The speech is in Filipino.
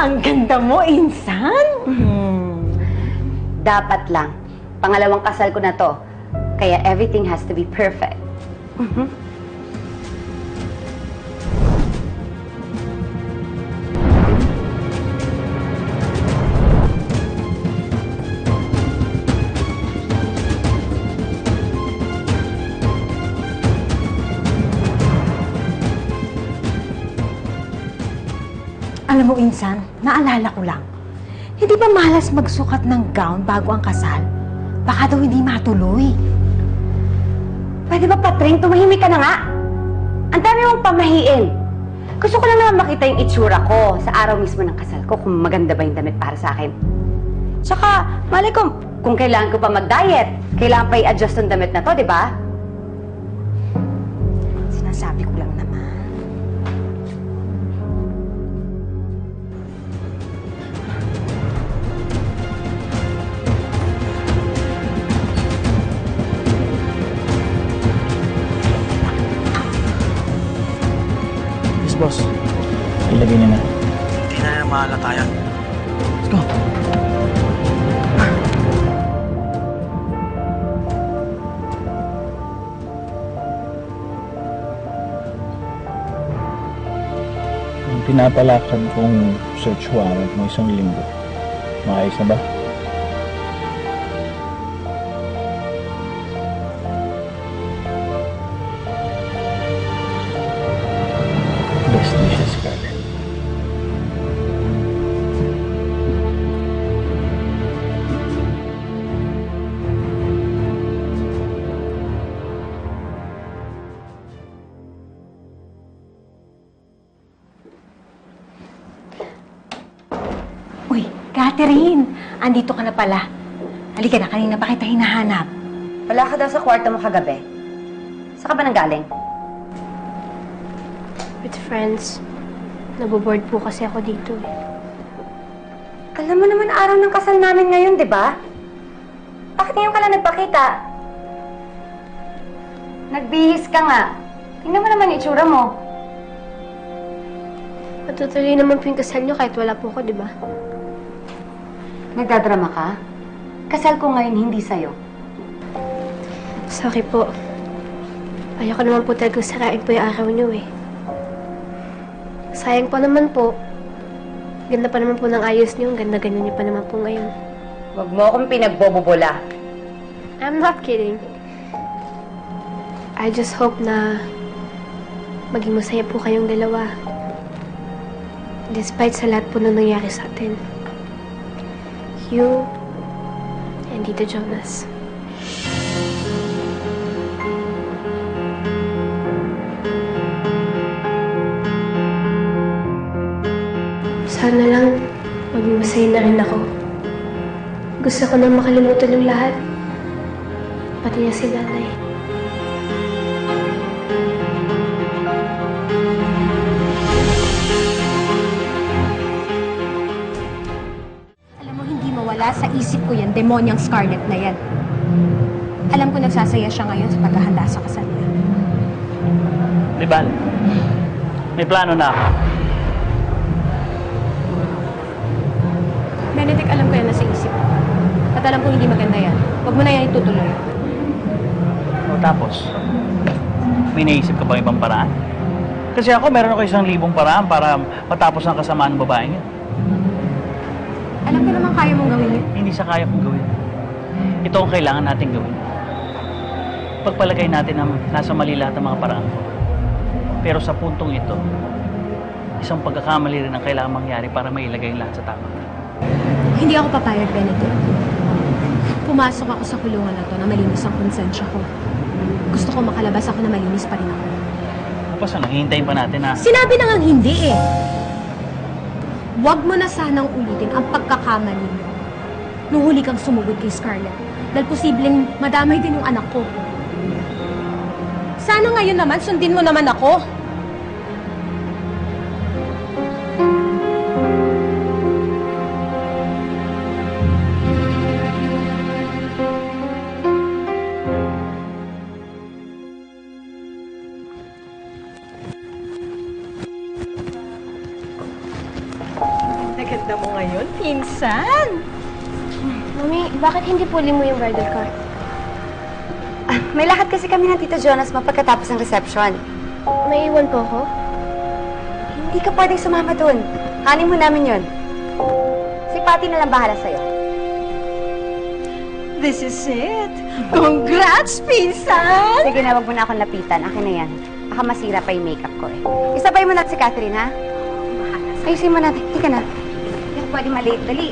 Ang ganda mo, Insan! Dapat lang. Pangalawang kasal ko na to. Kaya everything has to be perfect. Alam mo, Insan, naalala ko lang. Hindi ba malas magsukat ng gown bago ang kasal? Baka daw hindi matuloy. Pwede ba, Patring? Tumahimik ka na nga. Ang dami mong pamahiin. Gusto ko lang naman makita yung itsura ko sa araw mismo ng kasal ko kung maganda ba yung damit para sa akin. Tsaka, malay ko, kung kailangan ko pa mag-diet, kailangan pa i-adjust ang damit na to, di ba? Sinasabi ko lang naman. Boss, ilagay niya na. Hindi na nang mahalata yan. Let's go. Ang pinapalakad kong search warrant mo 1 linggo. Maayos na ba? Best wishes, Scarlett. Uy, Catherine! Andito ka na pala. Halika na, kanina pa kita hinahanap. Wala ka daw sa kwarto mo kagabi. Saan ka ba nanggaling? With friends. Naboboard po kasi ako dito eh. Alam mo naman araw ng kasal namin ngayon, di ba? Bakit ngayon ka lang nagpakita? Nagbihis ka nga. Tingnan mo naman itsura mo. Matutuloy naman po yung kasal niyo kahit wala po ako, di ba? Nagdadrama ka? Kasal ko ngayon, hindi sa'yo. Sorry po. Ayoko naman po talagang sarain po yung araw niyo eh. Sayang pa naman po. Ganda pa naman po ng ayos niyo. Ganda-ganda niyo pa naman po ngayon. Huwag mo akong pinagbobobola. I'm not kidding. I just hope na maging masaya po kayong dalawa. Despite sa lahat po na nangyari sa atin. You and Tito Jonas. Sana lang maging masaya na rin ako. Gusto ko na makalimutan yung lahat. Pati na si nanay. Alam mo, hindi mawala sa isip ko yan, demonyang Scarlett na yan. Alam ko nagsasaya siya ngayon sa paghahanda sa kasal niya. Di ba? May plano na ako. Benedict, alam ko yan nasa isip ko. At alam ko hindi maganda yan. Huwag mo na yan itutuloy. O tapos, may naisip ka ba ibang paraan? Kasi ako, meron ako 1,000 paraan para matapos ang kasamaan ng babaeng yun. Alam ko naman kaya mong gawin yun. Hindi siya kaya kong gawin. Ito ang kailangan natin gawin. Pagpalagay natin na nasa mali lahat ng mga paraan ko. Pero sa puntong ito, isang pagkakamali rin ang kailangan mangyari para mailagay ang lahat sa tama. Hindi ako papayag, Benedict. Pumasok ako sa kulungan na to na malinis ang konsensya ko. Gusto ko makalabas ako na malinis pa rin ako. Tapos ano, hihintayin pa natin na... Sinabi na ngang hindi eh. Huwag mo na sanang ulitin ang pagkakamali mo. Nung huli kang sumugod kay Scarlett. Dahil posibleng madamay din yung anak ko. Sana ngayon naman, sundin mo naman ako. Teka. pinsan! Mami, bakit hindi puli mo yung bridal car? May lakad kasi kami ng Tito Jonas pagkatapos ng reception. May iwan po ako? Hindi ka pwedeng sumama dun. Honeymoon namin yun. Si Patty na lang bahala sa'yo. This is it! Congrats, pinsan! Sige na, wag mo na akong lapitan. Akin na yan. Baka masira pa yung makeup ko eh. Isabay mo na si Catherine, ha? Ayusin mo natin. Hindi ka na. Hindi ako pwede maliit. Dali.